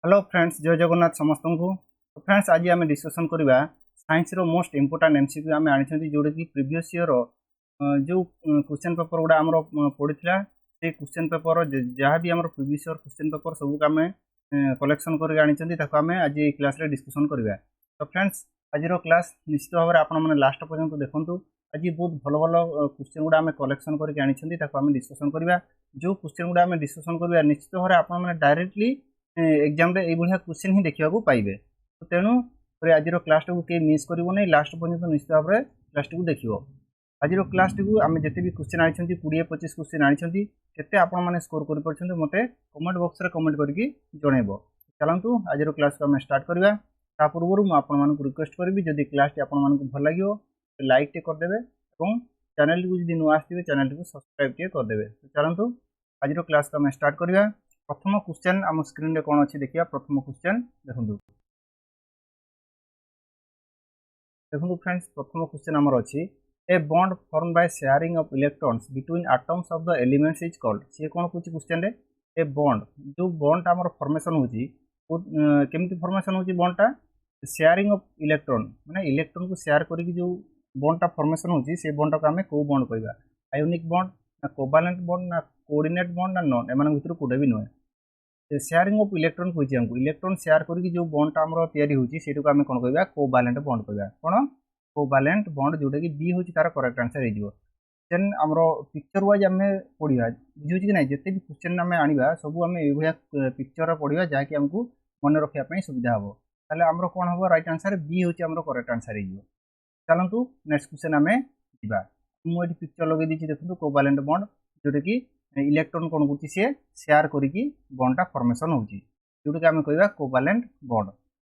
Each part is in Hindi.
हेलो फ्रेंड्स, जय जगन्नाथ समस्त को। तो फ्रेंड्स, आज आम डिस्कसन करवा साइंस रो मोस्ट इंपोर्टेंट एमसीक्यू आम आनी जोटा कि प्रीवियस ईयर जो क्वेश्चन पेपर गुड़ा आम पड़ा से क्वेश्चन पेपर जहाँ भी आम प्रीवियस ईयर क्वेश्चन पेपर सबको आम कलेक्शन करके आज क्लास रे डिस्कसन करवा। तो फ्रेंड्स, आज क्लास निश्चित भाव में आपण लास्ट पर्यंत देखूँ। आज बहुत भल भल क्वेश्चन गुड़ा आम कलेक्शन करके डिस्कसन करवा। जो क्वेश्चन गुड़ा आम डिस्कसन करवा निश्चित भाव में आपण डायरेक्टली एग्जाम रे एभलिया क्वेश्चन ही देखा पाइबे। तो तेणु आज क्लास टी कहीं मिस कर लास्ट पर्यटन निश्चित भाव में क्लास टी देखिए। आज क्लास टी आम जिते भी क्वेश्चन आनी 20-25 क्वेश्चन आनी केते आपण मैंने स्कोर कर मत कमेंट बॉक्स रे कमेंट करके जनइब। चलतु आज क्लास को आम स्टार्ट करवा। ता पूर्व मुझे रिक्वेस्ट करी जदि क्लास टी आपण भल लगे तो लाइक टे करदे और चैनल को जब नुआ आसवे चैनल को सब्सक्राइब टे करदे। तो चलतु आज क्लास को आम स्टार्ट करवा। प्रथम क्वेश्चन आम स्क्रीन रे कौन अच्छी देखिए। प्रथम क्वेश्चन देखो देखो फ्रेंड्स, प्रथम क्वेश्चन आमर अच्छी a bond form by sharing of electrons between atoms of the elements is called. सी कौन पूछ क्वेश्चन रे ए बॉन्ड जो बॉन्ड आमर फॉर्मेशन होची केमती फॉर्मेशन होची बॉन्डटा शेयरिंग ऑफ इलेक्ट्रॉन माने इलेक्ट्रॉन को शेयर करके जो बॉन्डटा फॉर्मेशन होची से बॉन्डटा को आमे को बॉन्ड कहबा। आयोनिक बॉन्ड ना कोवैलेंट बॉन्ड ना कोऑर्डिनेट बॉन्ड ना नॉन एमान भितर कोडे भी नुए। शेयरिंग ऑफ इलेक्ट्रॉन कही हमको इलेक्ट्रॉन शेयर करके जो बॉन्ड आमर तैयारी होची सेटू आमे कोन कहबा कोवैलेंट बॉन्ड कहबा। कोन कोवैलेंट बॉन्ड जोटा कि बी होची तार करेक्ट आंसर हे जिवो। देन हमर पिक्चर वाइज आमे पढिबा बुझुची कि नै जते भी क्वेश्चन आमे आनिबा सब आमे ए भया पिक्चर पढिबा जा कि हमको मन रखिया पई सुविधा हबो। ताले हमर कोन हबो राइट आंसर बी होची हमर करेक्ट आंसर हे जिवो। चलंतु नेक्स्ट क्वेश्चन आमे जिबा। मु एटी पिक्चर लगे दिछि देखंतु कोवैलेंट बॉन्ड जोटा कि इलेक्ट्रॉन कौन कर शेयर करके बॉन्डटा फॉर्मेशन होची जोटा कि आम कहवा कोवैलेंट बॉन्ड।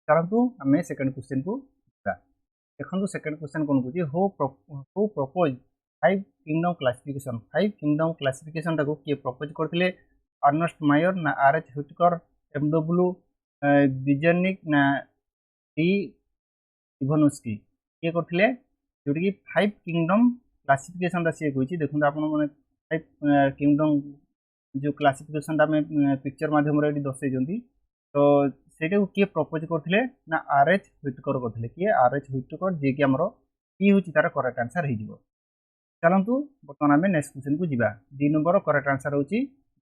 चलतु आम सेकंड क्वेश्चन को देखो। सेकंड क्वेश्चन कौन कह who propose 5 kingdom classification. 5 kingdom classification टाको किए प्रपोज करथिले अर्नेस्ट मायर ना आर.एच. व्हिटकर एम.डब्ल्यू. बिजर्निक ना डी इवानोस्की किए करथिले जोटा कि 5 किंगडम क्लासिफिकेशन सी कही। देखो आप 5 किंगडम जो क्लासिफिकेशन आम पिक्चर माध्यम दर्शाई तो सेटा को किए प्रपोज करथिले ना आर.एच. व्हिटकर करथिले। किए आर.एच. व्हिटकर जे कि हमरो पी होची तार करेक्ट आंसर हे जिवो। चलंतु बर्तमान आम नेक्स्ट क्वेश्चन को जिबा। डी नंबर करेक्ट आंसर होची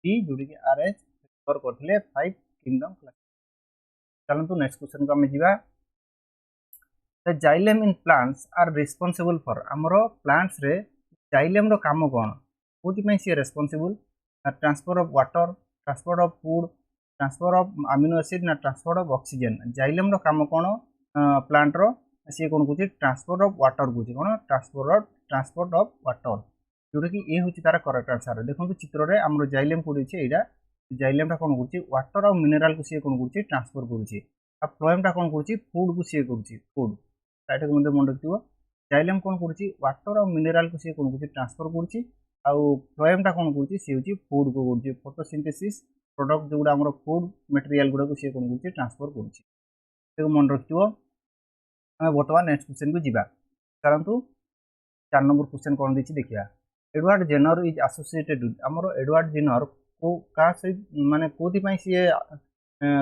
डी जोटा कि आर.एच. व्हिटकर करथिले 5 किंगडम क्लासिफिकेशन। चलंतु नेक्स्ट क्वेश्चन को आम जिबा। The xylem in plants are responsible for. हमरो प्लांट्स रे जाइलेम रो काम कोन कोथि सी responsible transfer of water transfer of food transfer of amino acid ना ट्रांसफर ऑफ ऑक्सीजन। जाइलेम रो काम कोन प्लांट रो सी कौन कह ट्रांसफर ऑफ वाटर कौन ट्रांसपोर्ट ऑफ वाटर जोटा कि ये हूँ तार करेक्ट आंसर। देखो चित्र में आम जाइलेम पड़े यहाँ जाइलेमटा कौन कर वाटर और मिनेराल को सी कौन कर ट्रांसफर करुच्ची फ्लोएमटा कौन कर फूड को सी कर फूड एटा को मन रखिए। जाइलेम कौन कर वाटर और मिनेराल को सी कौन कर ट्रांसफर करुच्ची फ्लोएमटा कौन कर सी हूँ फूड को कर फोटोसिंथेसिस प्रोडक्ट जो गुड़ा फूड मटेरियल गुड़ा को सी कौन कर ट्रांसफर करुच्ची मन रखिए। बर्तमान नेक्स्ट क्वेश्चन को जिबा। चलंतु 4 नंबर क्वेश्चन कौन देछि देखिया। Edward Jenner is associated with हमरो एडवर्ड जेनर को का से माने कोथि पई सी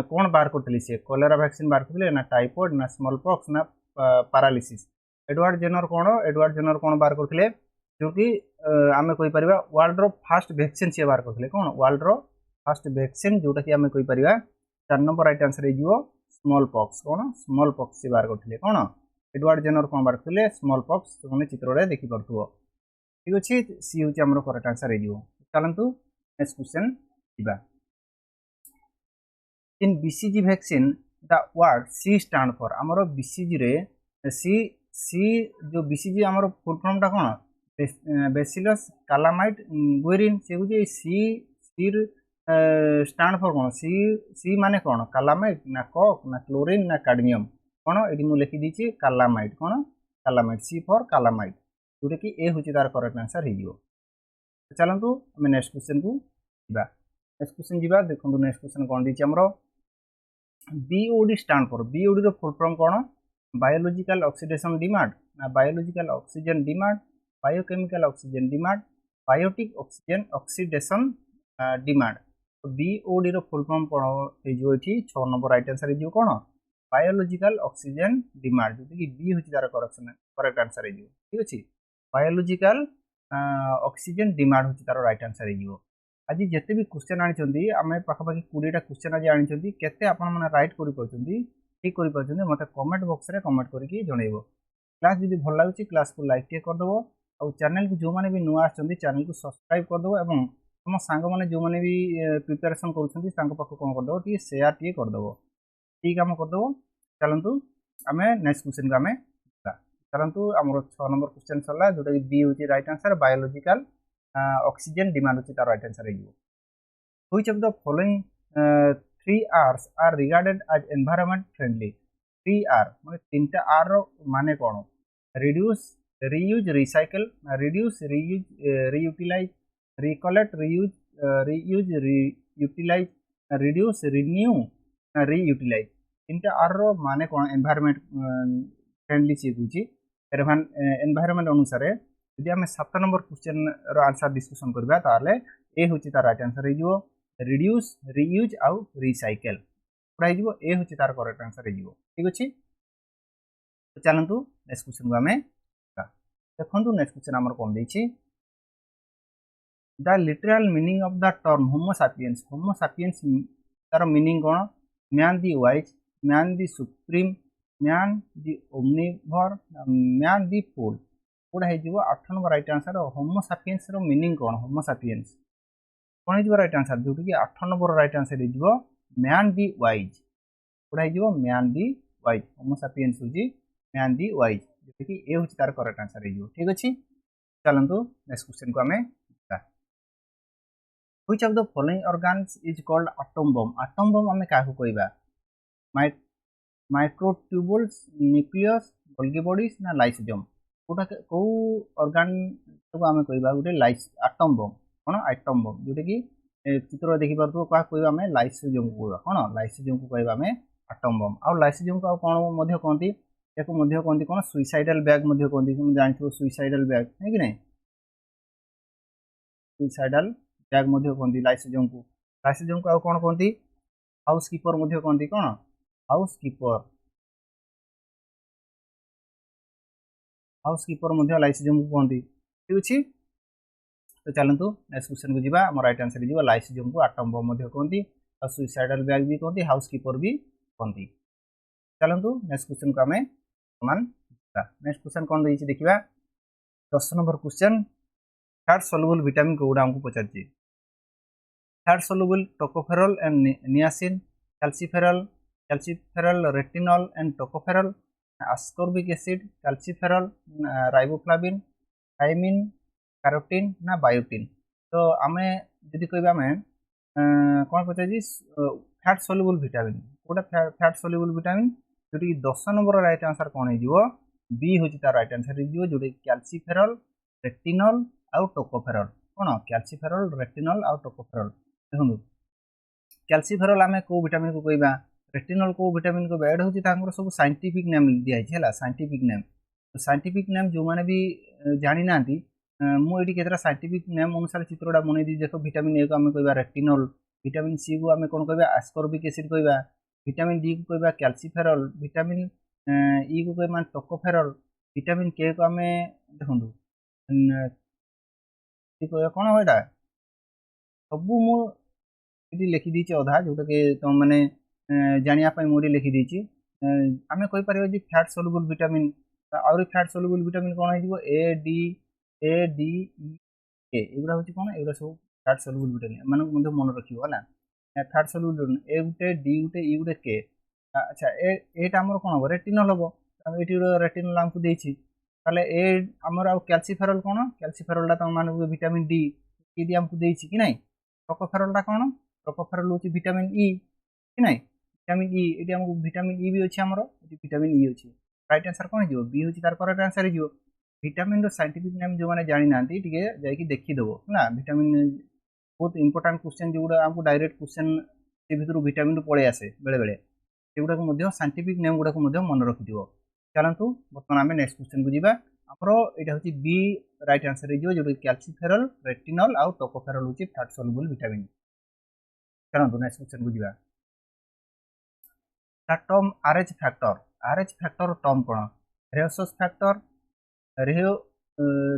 कोन बार करथले सी कोलेरा वैक्सीन बार करथले ना टाइफॉइड ना स्मॉल पॉक्स ना पैरालिसिस। एडवर्ड जेनर कोन बार करथले जो कि आमे कोइ परिबा वर्ल्ड रो फर्स्ट वैक्सीन सी बार करथले कोन वर्ल्ड रो फर्स्ट वैक्सीन जोटा कि आमे कोइ परिबा 4 नंबर राइट आंसर हे जिवो स्मॉल पॉक्स। कौन स्मॉल पॉक्स से बाहर करते कौन एडवर्ड जेनर कौन बाहर करते स्मॉल पॉक्स मैंने चित्र में देखी पार्थ ठीक अच्छे सी हूँ आम करेक्ट आंसर हो। चलतु नेक्स्ट क्वेश्चन जा। In BCG vaccine the word C stand for आमर बीसीजी रे सी सी जो बीसीजी आमर फुल फॉर्मटा कौन बेसिलस कैलामाइट गुएरिन से हूँ सी सी स्टैंड फॉर कौन सी सी माने कौन कैलामाइट ना कॉक ना क्लोरीन ना कैडमियम कौन ये लिखी दीची कैलामाइट कौन कैलामाइट सी फॉर कैलामाइट जोटा कि ए हूँ तार करेक्ट आंसर हो। चलतु आम नेक्स्ट क्वेश्चन को जा। नेक्स्ट क्वेश्चन जा देखो नेक्स्ट क्वेश्चन कौन दीची हमरो बीओडी स्टैंड फॉर बीओडी रो फुल फॉर्म कौन बायोलॉजिकल ऑक्सीडेशन डिमांड ना biological oxygen demand biochemical oxygen demand biotic oxygen oxidation demand. तो बीओडी रो फुल फॉर्म कोन हे जो एठी 6 नंबर राइट आंसर हे जो कोन बायोलॉजिकल ऑक्सीजन डिमांड जो कि बी होची तार करेक्ट आंसर हे जो ठीक अछि बायोलॉजिकल ऑक्सीजन डिमांड होची तार राइट आंसर हे जो आज जिते भी क्वेश्चन आनी आम पाखापाखि 20टा क्वेश्चन आज आनी केते आपण माने राइट करि पाउछंती ठीक करि पाउछंती मते कमेंट बॉक्स रे कमेंट करके जणैबो क्लास जदि भल लागुची क्लास को लाइक टे कर दबो और चैनल को जो माने भी नुआ आछंती चैनल को सब्सक्राइब कर दबो एवं तुम सांग माने जो माने भी प्रिपरेशन करूछंती सांग पाखो कोन कर दबो टी शेयर टी कर दबो ठीक काम कर दबो चलंतु आमे नेक्स्ट क्वेश्चन को आमे चलंतु हमर 6 नंबर क्वेश्चन सरला जोटा कि बी होची right answer biological oxygen demand होची तार राइट आंसर हेजो which of the following 3 R's are regarded as environment friendly 3 R माने तीनटा R रो माने कोन reduce reuse recycle reduce reuse reutilize recollect reuse reutilize reduce renew reutilize तीनटा R रो माने कोन एनवायरनमेंट फ्रेंडली सी गुची एनवायरनमेंट अनुसार यदि आम 7 नंबर क्वेश्चन रो आंसर डिस्कशन करबा ताले ए होची तार राइट आंसर हे जो रिड्यूस रीयूज आउ रिसाइकल पूरा हे जो ए होची तार करेक्ट आंसर हे जो ठीक अछि तो चलंतु नेक्स्ट क्वेश्चन को आमे देखंतु नेक्स्ट क्वेश्चन हमर कोन दैछि the literal meaning of the term homo sapiens तार मीनिंग कोन man the wise man the supreme man the omnivore man the fool पूरा हे जो 8 number right answer homo sapiens रो मीनिंग कोन होमो सापियंस कोन हे जो राइट आंसर जो कि 8 नंबर राइट आंसर हे जो मैन दी वाइज पूरा हे जो man the wise homo sapiens होजी man the wise जो कि ए होची तार करेक्ट आंसर हे जो ठीक अछि चलंतु नेक्स्ट क्वेश्चन को हमें which of the following organs is called atom bomb हमें काहू कहबा माइक्रोट्यूबुल्स न्यूक्लियस गोल्गी बॉडीज ना लाइसोसोम कोटा को ऑर्गन को आमे कहबा गुटे लाइस एटम बम कोन एटम बम जोटे कि चित्र देखि परतो का कहबा हमें लाइसोसोम को कहबा कोन लाइसोसोम को कहबा हमें एटम बम आ लाइसोसोम को कोन मध्ये कोनती एको मध्ये कोनती कोन सुइसाइडल बैग मध्ये कोनती तुम जानथो सुइसाइडल बैग है कि नहीं सुइसाइडल बैग मध्ये कोनती लाइसोसोम को आ कोन कोनती हाउस कीपर मध्ये कोनती कोन हाउस कीपर मध्ये लाइसोसोम को कोनती ठीक अछि तो चलंतु नेक्स्ट क्वेश्चन को जीवा हमर राइट आंसर जीवा लाइसोसोम को एटम बम मध्ये कोनती आ सुइसाइडल बैग भी कोनती हाउस कीपर भी कोनती चलंतु नेक्स्ट क्वेश्चन को हमें समान नेक्स्ट क्वेश्चन कोन दैछि देखिबा 10 number question fat soluble vitamin को उडा हमको पचाछि fat soluble tocopherol and niacin calciferol retinol and tocopherol ascorbic acid calciferol riboflavin thiamine carotene ना बायोटीन तो आमे जदि कहबा हमें कोन पचाछि फैट सॉल्युबल विटामिन कोटा फैट सॉल्युबल विटामिन जोटी 10 नंबर राइट आंसर कोन हे जिवो बी होची तार राइट आंसर हे जिवो जोटी कैल्सिफेरॉल रेटिनॉल आउ टोकोफेरॉल कोन कैल्सिफेरॉल रेटिनॉल आउ टोकोफेरॉल देखंतु कैल्सिफेरॉल आमे को विटामिन को कहबा रेटिनॉल को विटामिन को ऐड होची तांकर सब साइंटिफिक नेम दिया है हला साइंटिफिक नेम तो साइंटिफिक नेम जो माने भी जानि नांती मु एटी केतरा साइंटिफिक नेम अनुसार चित्रडा मने दी देखो विटामिन ए को हमें कहबा रेटिनॉल विटामिन सी को हमें कोन कहबा एस्कॉर्बिक एसिड कहबा विटामिन डी को कहबा कैल्सिफेरॉल विटामिन ई को कहबा टोकोफेरॉल विटामिन के को हमें देखंतु ठीक है कोन होइडा सब मु एटी लिखि दीची अधा जोटा के तुम माने जानिया पाई मोडी लिखि दीची आमे कहि परियो जे फैट सॉल्युबल विटामिन और फैट सॉल्युबल विटामिन कोन हिजो ए डी ई के एगुडा होची कोन एगुडा सब फैट सॉल्युबल विटामिन माने मध्ये मन रखियो हला फैट सॉल्युबल ए गुटे डी गुटे ई गुटे के अच्छा एटा हमर कोन हो रेटिनॉल हो एटी रेटिनॉल हमकु देछि ताले ए हमर आ कैल्सिफेरॉल कोन कैल्सिफेरॉल ता माने विटामिन डी की दी हमकु देछि कि नै टोकोफेरॉल ता कोन टोकोफेरॉल होची विटामिन ई कि नै विटामिन ई एटी हमकु विटामिन ई भी अछि हमरो एटी विटामिन ई अछि राइट आंसर कोन हिजो बी होछि तार करेक्ट आंसर हिजो विटामिन रो साइंटिफिक नेम जो माने जानि नांती टिके जाई कि देखि देबो ना विटामिन बहुत इंपोर्टेंट क्वेश्चन जोडा हमकु डायरेक्ट क्वेश्चन से भितरु विटामिन रो पळे आसे बेले बेले सेगुडा को मध्ये साइंटिफिक नेम गुडा को मध्ये मन रखि दिबो चलंतु बर्तमान हमें नेक्स्ट क्वेश्चन को जीवा हमरो एटा होछि बी राइट आंसर हिजो जो कैल्सिफेरॉल रेटिनॉल आ टोकोफेरॉल होछि फैट सॉल्युबल विटामिन चलନ୍ତୁ नेक्स्ट क्वेश्चन को जीवा ता टर्म आरएच फैक्टर टर्म कोन रेसस फैक्टर रिहो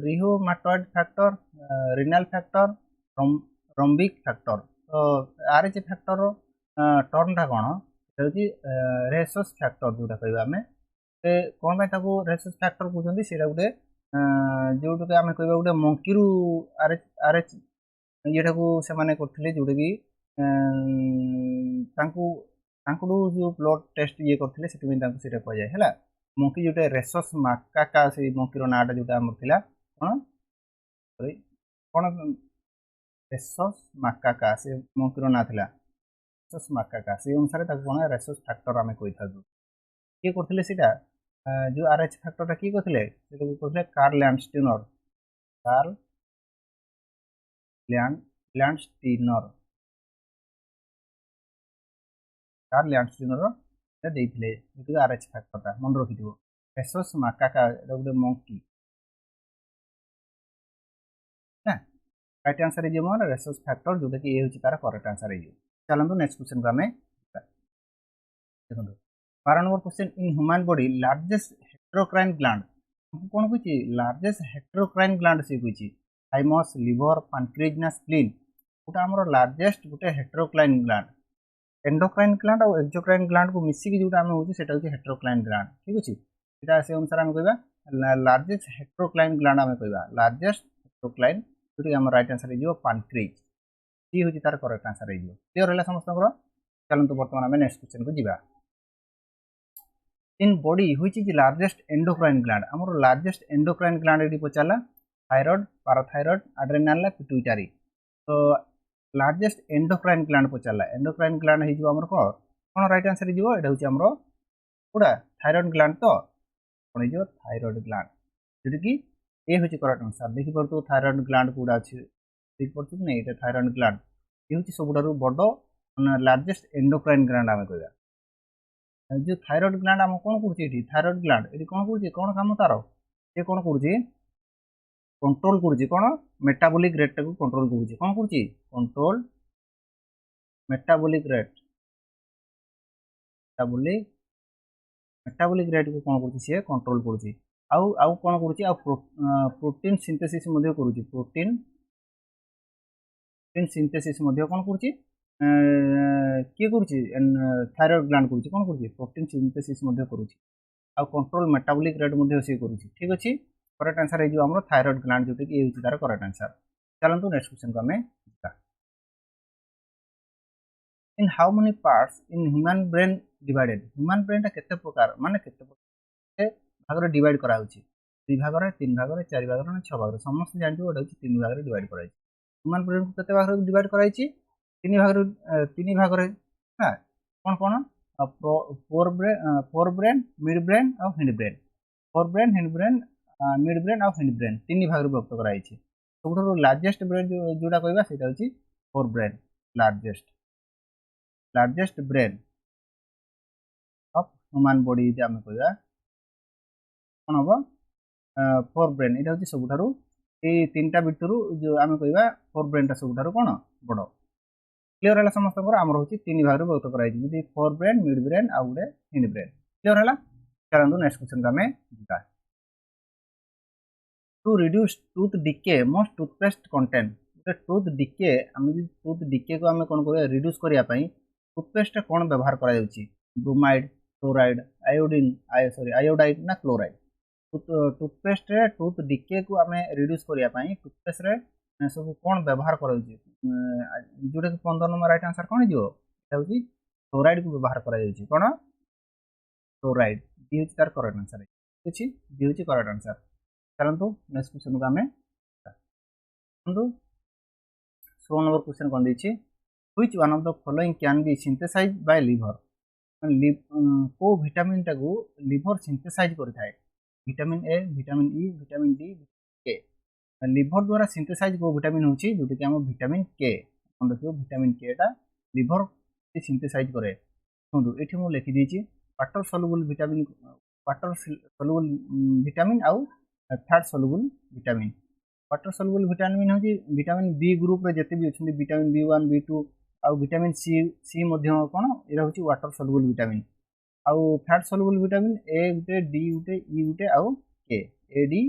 rheumatoid factor renal factor rhombic factor तो आरएच फैक्टर टर्म टा कोन होची रेसस फैक्टर जोटा कहबा हमें से कोन भाई ताको रेसस फैक्टर कहउछंती सेटा गुटे जोटा के हमें कहबा गुटे मंकी रु आरएच आरएच येटाକୁ ସେମାନେ କରିଥିଲେ जोटा कि तांकु तांकुडू जो ब्लड टेस्ट ये करथिले सेति में तांकु सेटा कहै जाय हैला मंकी जोटा रेसस माकाका से मंकी रो नाटा जोटा हमर थिला कोन सॉरी कोन रेसस माकाका से मंकी रो ना थिला रेसस माकाका से अनुसार ताको कोन रेसस फैक्टर हमें कहि थाजु के करथिले सेटा जो आरएच फैक्टर ता की करथिले सेटा को करथिले कार्ल लैंडस्टीनर कार्ल लैंडस्टीनर से देइथिले जो आरएच फैक्टर ता मन रखिथिबो रेसस माकाका एटा गुटे मंकी ना राइट आंसर इज मोर रेसस फैक्टर जोटा कि ए होची तार करेक्ट आंसर इज चलंतु नेक्स्ट क्वेश्चन को हमें देखंतु 12 number question in human body largest heterocrine gland कोन कुची लार्जेस्ट हेटेरोक्राइन ग्लैंड से कुची थाइमस लिवर पैंक्रियाज ना स्प्लीन गोटे हमर लार्जेस्ट गोटे हेटेरोक्राइन ग्लैंड एंडोक्राइन ग्लैंड और एक्सोक्राइन ग्लैंड को मिसी की जोटा हमें होची सेटा होची हेटेरोक्राइन ग्लैंड ठीक अछि सेटा से अनुसार हम कहबा लार्जेस्ट हेटेरोक्राइन ग्लैंड हमें कहबा लार्जेस्ट हेटेरोक्राइन जोटी हमर राइट आंसर इज पैंक्रियाज सी होची तार करेक्ट आंसर इज क्लियर होला समस्त को चलंतु वर्तमान हमें नेक्स्ट क्वेश्चन को जीवा in body which is largest endocrine gland हमर लार्जेस्ट एंडोक्राइन ग्लैंड एडी पचाला थायराइड पैराथायराइड एड्रेनाल पिट्यूटरी तो लार्जेस्ट एंडोक्राइन ग्लैंड पचाला एंडोक्राइन ग्लैंड हे जो हमर कोन राइट आंसर हिजो एटा होची हमरो पुरा थायराइड ग्लैंड तो कोन हिजो थायराइड ग्लैंड जेति कि ए होची करेक्ट आंसर देखि परतो थायराइड ग्लैंड पुरा अछि देखि परतो नै एटा थायराइड ग्लैंड ए होची सबुडारु बडो लार्जेस्ट एंडोक्राइन ग्लैंड हम कहबा जो थायराइड ग्लैंड हम कोन करछि एठी थायराइड ग्लैंड एठी कोन करछि कोन काम तारो ए कोन करछि कंट्रोल करूची कोन मेटाबॉलिक रेट को कंट्रोल करूची कोन करूची control metabolic rate metabolic rate को कोन करूची से कंट्रोल करूची आउ कोन करूची प्रोटीन सिंथेसिस मध्ये करूची प्रोटीन सिंथेसिस मध्ये कोन करूची के करूची थायराइड ग्लैंड करूची कोन करूची प्रोटीन सिंथेसिस मध्ये करूची आ कंट्रोल मेटाबॉलिक रेट मध्ये से करूची ठीक अछि करेक्ट आंसर है जो हमरो थायराइड ग्लैंड जोटे कि होची तार करेक्ट आंसर चलंतु नेक्स्ट क्वेश्चन को हमें in how many parts in human brain divided human brain ता केते प्रकार माने केते भाग रे डिवाइड करा होची 2 भाग रे 3 भाग रे 4 भाग रे 6 भाग रे समस्त जानजो एटा होची 3 भाग रे डिवाइड करा होची ह्यूमन ब्रेन को केते भाग रे डिवाइड करा होची 3 भाग रे हां कोन कोन फोर ब्रेन मिड ब्रेन और hind brain fore brain hind brain mid brain और हिंड ब्रेन 3 भाग रे विभक्त करा होची सबुठो लार्जेस्ट ब्रेन जोटा कहबा सेटा होची forebrain largest brain of human body जे हम कहबा कोन होबो फोर ब्रेन एटा होची सबुठारु ए तीनटा बिटरु जो हम कहबा फोर ब्रेन ता सबुठारु कोन बडो क्लियर होला समस्त को हमर होची 3 भाग रे विभक्त करा होची फोर ब्रेन मिड ब्रेन और गुडे हिंड ब्रेन क्लियर होला चलंतु नेक्स्ट क्वेश्चन का हमें जीता to reduce tooth decay most toothpaste content tooth decay हम टूथ डिके को हम कोन को रिड्यूस करिया पई टूथपेस्ट कोन व्यवहार करा जाउची ब्रोमाइड क्लोराइड आयोडाइड ना क्लोराइड टूथपेस्ट रे टूथ डिके को हम रिड्यूस करिया पई टूथपेस्ट रे सब कोन व्यवहार करा जाउची जोटा कि 15 नंबर राइट आंसर कोन हिजो एटा होची क्लोराइड को व्यवहार करा जाउची कोन क्लोराइड डी होची तार करेक्ट आंसर अछि डी होची करेक्ट आंसर चलंतु नेक्स्ट क्वेश्चन को हमें चलंतु 16 नंबर क्वेश्चन कोन दैछि which one of the following can be synthesized by liver को विटामिन टा को लिवर सिंथेसाइज करथाय vitamin A vitamin E vitamin D K liver द्वारा सिंथेसाइज को विटामिन होची जोटी कि हम विटामिन के कोन देखियो विटामिन के टा लिवर से सिंथेसाइज करे सुंदु एठी मु लिखि दैछि वाटर सॉल्युबल विटामिन आउ third soluble vitamin water soluble vitamin होची विटामिन बी ग्रुप रे जते भी अछि विटामिन B1 B2 आउ विटामिन सी मध्य कौन ये हूँ वाटर सल्युबल विटामिन आउ fat soluble vitamin A Gute D गुटे ई गुटे आउ के ए डी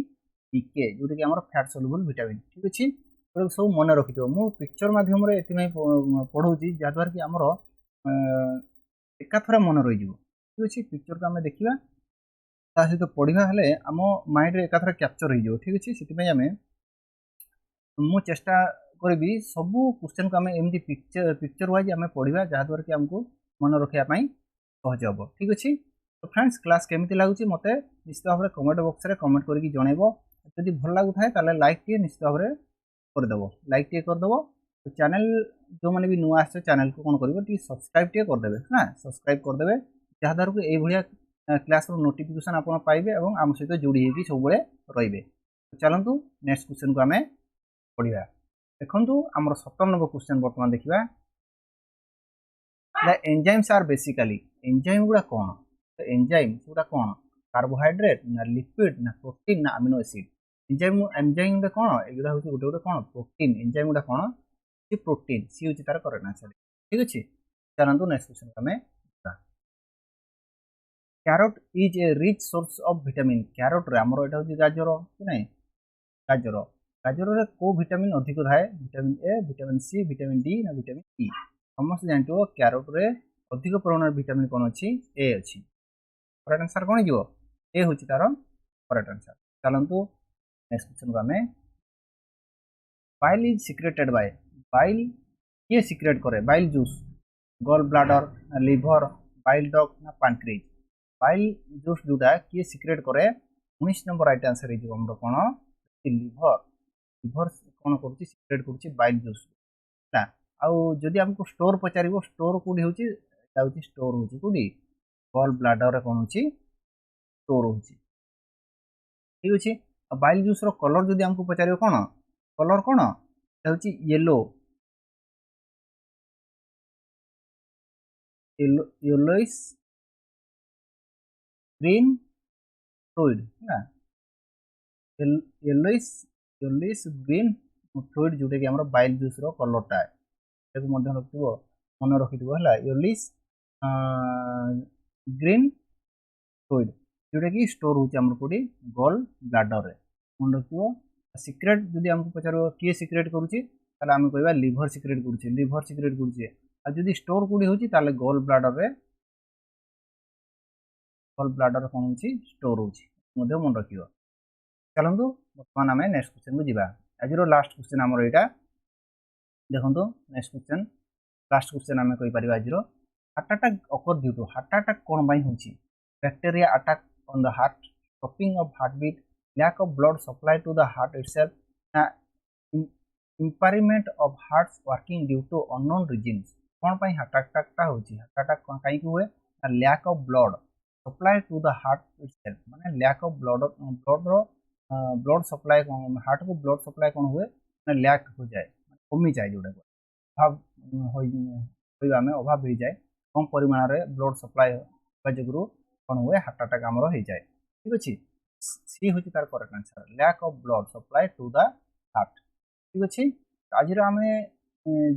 ई के जोटा कि आम फैट सल्युबल विटामिन ठीक अच्छे सब मन रखि मु पिक्चर मध्यम पढ़ाऊँगी जहाद्वारा कि आमर एकाथर मन रही ठीक अच्छे पिक्चर को आम देखा ता सहित पढ़ा हेले आम माइंड एकाथर कैप्चर हो ठीक अच्छे से आम मु चेष्टा करी सबू क्वेश्चन को आम एमती पिक्चर वाइज आम पढ़ा जहाद्वारा कि आमको मन रखापी सहज हम ठीक अच्छे तो फ्रेंड्स क्लास केमी लगुच मत निश्चित भाव में कमेंट बॉक्स में कमेंट करके जनइब जदि भल लगुए ताले लाइक टे निश्चित भाव में करदेव लाइक टे करदेव तो चैनल जो मैंने भी नुआ आस चैनल को कौन कर सब्सक्राइब टे करदे ना सब्सक्राइब करदे जहाद्वारा कि ये क्लास नोटिफिकेशन आप पाइबे और आम सहित जोड़ी होगी सब रे चलतु नेक्स्ट क्वेश्चन को आम पढ़ा देखु आम 17 नंबर क्वेश्चन बर्तमान देखा the enzymes are basically enzyme गुड़ा कौन तो एंजाइम गुड़ा कौन कार्बोहाइड्रेट ना लिपिड ना प्रोटीन ना अमीनो एसिड एंजाइम एंजाइम गुड़ा कौन एगुड़ा हूँ गोटे गोटे कौन प्रोटीन एंजाइम गुड़ा कौन प्रोटीन सी हूँ तार करेक्ट आंसर ठीक अच्छे चलतु नेक्स्ट क्वेश्चन को आम carrot is a rich source of vitamin carrot रे हमर एटा होची गाजर कि नहीं गाजर गाजर रे को विटामिन अधिक थाए vitamin A vitamin C vitamin D ना विटामिन ई समस्त जानतो कैरोट रे अधिक परिमाण विटामिन कोन अछि ए अछि करेक्ट आंसर कोन जिवो ए होची तार करेक्ट आंसर चलंतु नेक्स्ट क्वेश्चन को हमें bile is secreted by bile ये सिक्रेट करे bile juice gall bladder liver bile duct ना पैंक्रियाज बाइल जूस जोटा किए सिक्रेट करे 19 नंबर राइट आंसर है हमरो कोन लिवर लिवर कोन करछि सिक्रेट करछि बाइल जूस ना आउ जदि हमको स्टोर पचारिबो स्टोर कोडी होछि जाउछि स्टोर होछि कोडी गॉल ब्लैडर रे कोन होछि स्टोर होछि ठीक अछि बाइल जूस रो कलर जदि हमको पचारिबो कोन कलर कोन जाउछि येलो येलोइश ग्रीन फ्लूइड ना येलोइश ग्रीन फ्लूइड जोटा कि हमर बाइल जूस रो कलरटा ताको मध्य रखिबो मन रखिबो हला येलोइश ग्रीन फ्लूइड जोटा कि स्टोर होची हमर कोडी गॉल ब्लैडर रे मन रखिबो सीक्रेट जदि हमको पचारो के सीक्रेट करूची ताले हम कहबा लिवर सीक्रेट करूची आ जदि स्टोर कोडी होची ताले गॉल ब्लैडर कौन होची स्टोर होची मध्य मन रखियो चलंतु वर्तमान आम नेक्स्ट क्वेश्चन को जीवा आज लास्ट क्वेश्चन आमर यहाँ देखो नेक्स्ट क्वेश्चन लास्ट क्वेश्चन आम कहीपर आज heart attack occur due to heart attack कौन होची bacteria attack on the heart stopping of heart beat lack of blood supply to the heart itself ना impairment of heart's working due to unknown reasons कौन हार्ट अटैक होची हार्ट अटैक कहीं हुए lack of blood supply to the heart itself माने lack of blood supply heart को ब्लड सप्लाई कौन हुए ना लैक हो जाए कमी जाए जोटा अभाव हो जाए कम परिमाण रे ब्लड सप्लाई जो कौन हुए हार्ट अटैक आमर हो जाए ठीक अच्छे सी हूँ तार correct answer lack of blood supply to the heart ठीक अच्छे आज आम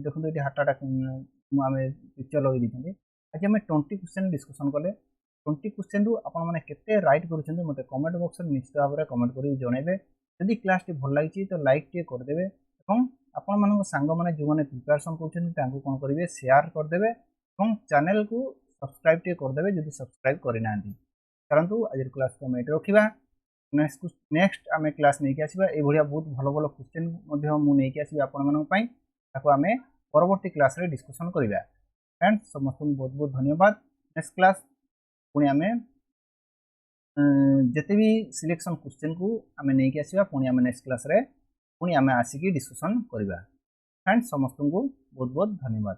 देखो ये हार्ट अटैक आम पिक्चर लगे दी आज आम 20 क्वेश्चन डिस्कसन कले 20 क्वेश्चन रु आपण माने केते राइट करूछन मते कमेंट बॉक्स में निश्चित भाव में कमेंट करी जणेबे यदि क्लास टी भल लागिछि तो लाइक टे कर देबे एवं आपण मानक संग माने जो माने प्रिपरेशन करूछन तांको कोन करिवे शेयर कर देबे एवं चैनल को सब्सक्राइब टे कर देबे यदि सब्सक्राइब करि नांती परंतु आज क्लास को मेट रखिबा नेक्स्ट आमे क्लास नै के आसीबा ए भलिया बहुत भलो भलो क्वेश्चन मध्ये मु नै के आसीबा आपण मानक पई ताको आमे परवर्ती क्लास रे डिस्कशन करिबा फ्रेंड्स समस्त बहुत बहुत धन्यवाद नेक्स्ट क्लास पुणी आम जिते भी सिलेक्शन क्वेश्चन को आम नहीं कि आसवा पुणी आम नेक्स्ट क्लास रे पुणी आम आसिकी डिस्कशन करवा फ्रेंड्स समस्त को बहुत बहुत धन्यवाद।